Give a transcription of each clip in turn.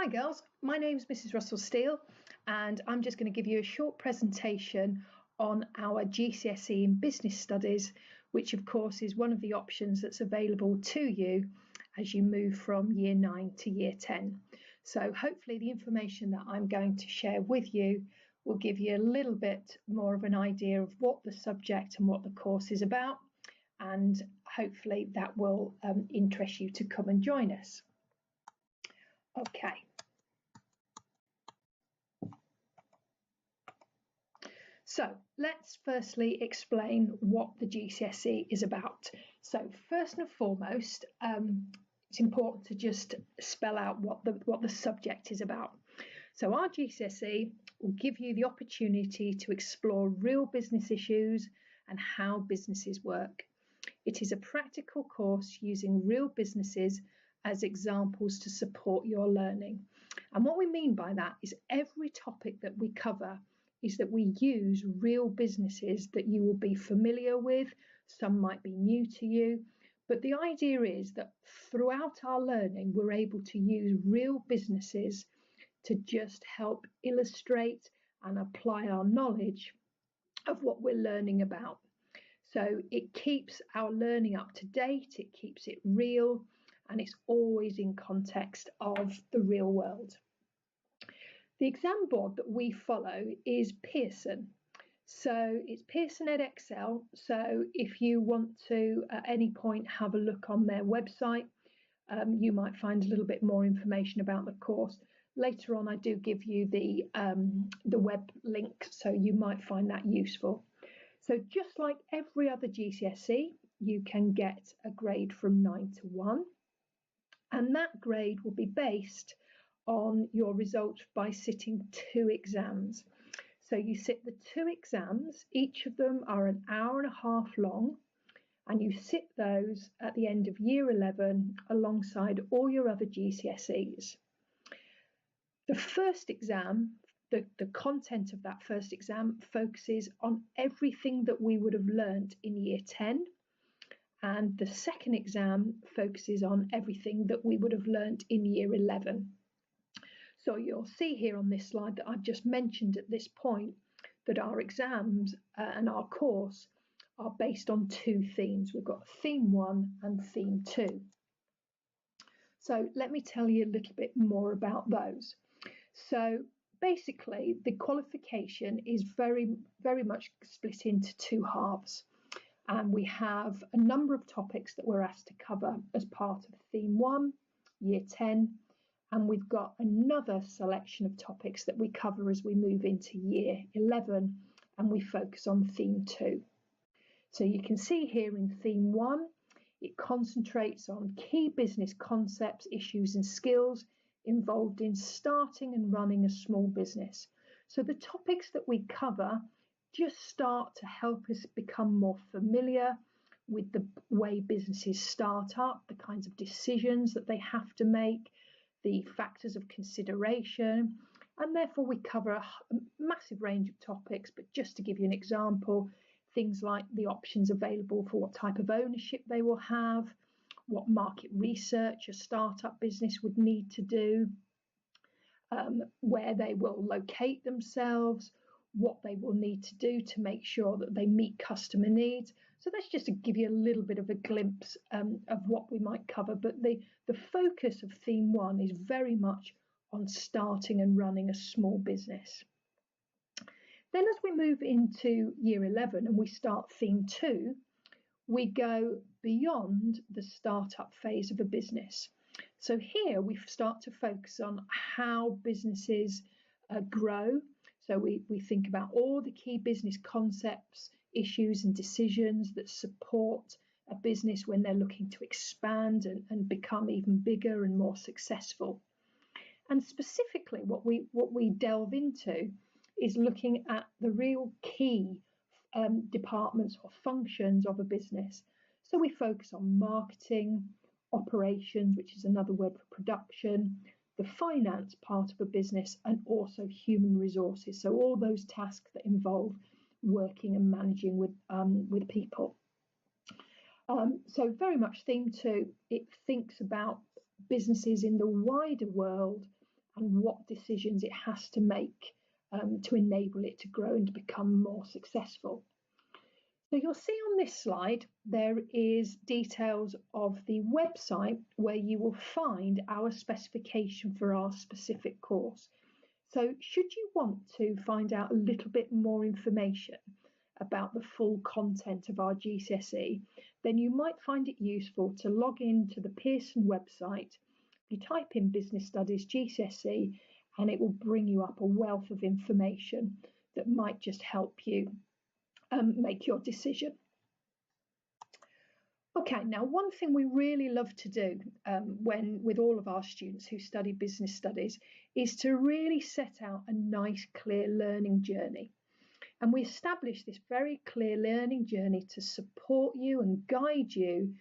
Hi girls, my name's Mrs. Russell Steele and I'm just going to give you a short presentation on our GCSE in Business Studies, which of course is one of the options that's available to you as you move from Year 9 to Year 10. So hopefully the information that I'm going to share with you will give you a little bit more of an idea of what the subject and what the course is about, and hopefully that will interest you to come and join us. Okay. So let's firstly explain what the GCSE is about. So first and foremost, it's important to just spell out what the subject is about. So our GCSE will give you the opportunity to explore real business issues and how businesses work. It is a practical course using real businesses as examples to support your learning. And what we mean by that is every topic that we cover is that we use real businesses that you will be familiar with. Some might be new to you, but the idea is that throughout our learning, we're able to use real businesses to just help illustrate and apply our knowledge of what we're learning about. So it keeps our learning up to date, it keeps it real, and it's always in context of the real world. The exam board that we follow is Pearson. So it's Pearson Edexcel. So if you want to at any point have a look on their website, you might find a little bit more information about the course. Later on, I do give you the web link, so you might find that useful. So just like every other GCSE, you can get a grade from 9 to 1, and that grade will be based on your results by sitting 2 exams. So you sit the 2 exams, each of them are an hour and a half long, and you sit those at the end of Year 11 alongside all your other GCSEs. The first exam, the content of that first exam focuses on everything that we would have learnt in Year 10, and the second exam focuses on everything that we would have learnt in Year 11. So you'll see here on this slide that I've just mentioned at this point that our exams and our course are based on 2 themes. We've got Theme 1 and Theme 2. So let me tell you a little bit more about those. So basically the qualification is very much split into 2 halves. And we have a number of topics that we're asked to cover as part of Theme 1, Year 10, and we've got another selection of topics that we cover as we move into Year 11, and we focus on Theme 2. So you can see here in Theme 1, it concentrates on key business concepts, issues and skills involved in starting and running a small business. So the topics that we cover just start to help us become more familiar with the way businesses start up, the kinds of decisions that they have to make, the factors of consideration, and therefore we cover a massive range of topics. But just to give you an example, things like the options available for what type of ownership they will have, what market research a startup business would need to do, where they will locate themselves, what they will need to do to make sure that they meet customer needs. So that's just to give you a little bit of a glimpse of what we might cover. But the focus of Theme 1 is very much on starting and running a small business. Then as we move into Year 11 and we start Theme 2, we go beyond the startup phase of a business. So here we start to focus on how businesses grow. So we think about all the key business concepts, issues and decisions that support a business when they're looking to expand and become even bigger and more successful. And specifically what we delve into is looking at the real key departments or functions of a business. So we focus on marketing, operations, which is another word for production, the finance part of a business, and also human resources. So all those tasks that involve working and managing with people. So very much Theme 2, it thinks about businesses in the wider world and what decisions it has to make to enable it to grow and to become more successful. So you'll see on this slide, there is details of the website where you will find our specification for our specific course. So should you want to find out a little bit more information about the full content of our GCSE, then you might find it useful to log into the Pearson website. You type in Business Studies GCSE and it will bring you up a wealth of information that might just help you make your decision. Okay, now one thing we really love to do with all of our students who study business studies is to really set out a nice, clear learning journey. And we establish this very clear learning journey to support you and guide you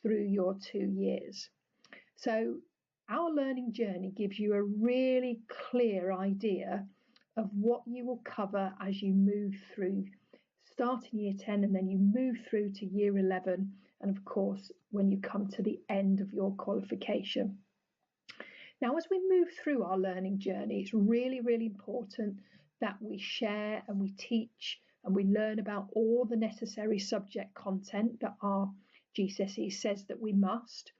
through your 2 years. So our learning journey gives you a really clear idea of what you will cover as you move through, start in year 10 and then you move through to year 11, and of course when you come to the end of your qualification. Now, as we move through our learning journey, it's really, really important that we share and we teach and we learn about all the necessary subject content that our GCSE says that we must.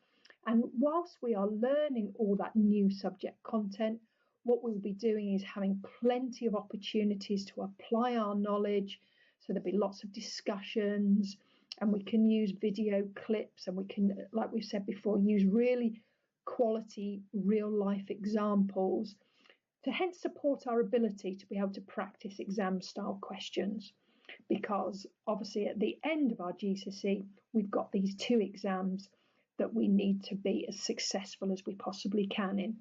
And whilst we are learning all that new subject content, what we'll be doing is having plenty of opportunities to apply our knowledge. So there'll be lots of discussions, and we can use video clips, and we can, like we've said before, use really quality real life examples to hence support our ability to be able to practice exam style questions. Because obviously at the end of our GCSE, we've got these 2 exams that we need to be as successful as we possibly can in.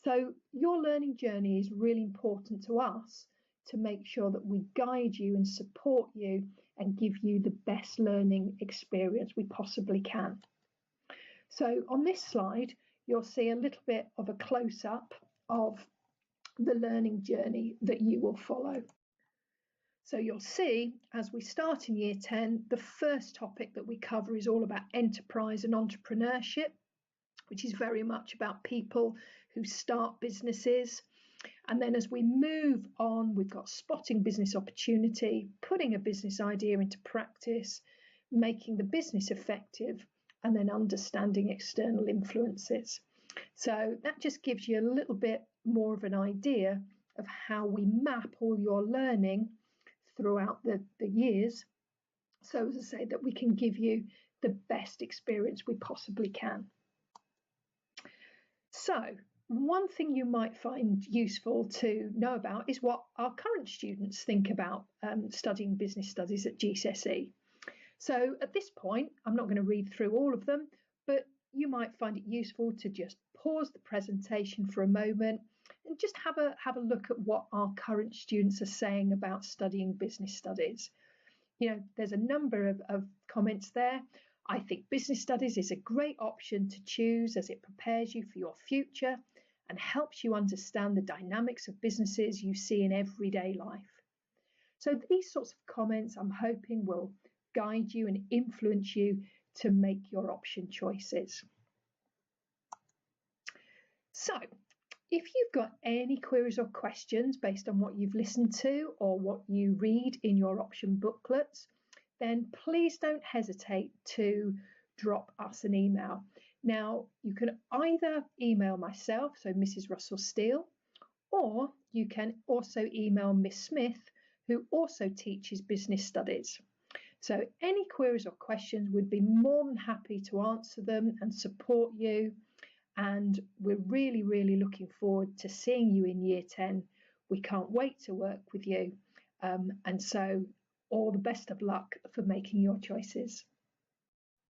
So your learning journey is really important to us to make sure that we guide you and support you and give you the best learning experience we possibly can. So on this slide, you'll see a little bit of a close-up of the learning journey that you will follow. So you'll see, as we start in year 10, the first topic that we cover is all about enterprise and entrepreneurship, which is very much about people who start businesses. And then as we move on, we've got spotting business opportunity, putting a business idea into practice, making the business effective, and then understanding external influences. So that just gives you a little bit more of an idea of how we map all your learning throughout the years. So as I say, that we can give you the best experience we possibly can. So one thing you might find useful to know about is what our current students think about studying business studies at GCSE. So at this point, I'm not going to read through all of them, but you might find it useful to just pause the presentation for a moment and just have a look at what our current students are saying about studying business studies. You know, there's a number of comments there. I think business studies is a great option to choose as it prepares you for your future and helps you understand the dynamics of businesses you see in everyday life. So these sorts of comments, I'm hoping, will guide you and influence you to make your option choices. So if you've got any queries or questions based on what you've listened to or what you read in your option booklets, then please don't hesitate to drop us an email. Now, you can either email myself, so Mrs. Russell Steele, or you can also email Miss Smith, who also teaches business studies. So any queries or questions, we'd be more than happy to answer them and support you. And we're really, really looking forward to seeing you in year 10. We can't wait to work with you. And so all the best of luck for making your choices.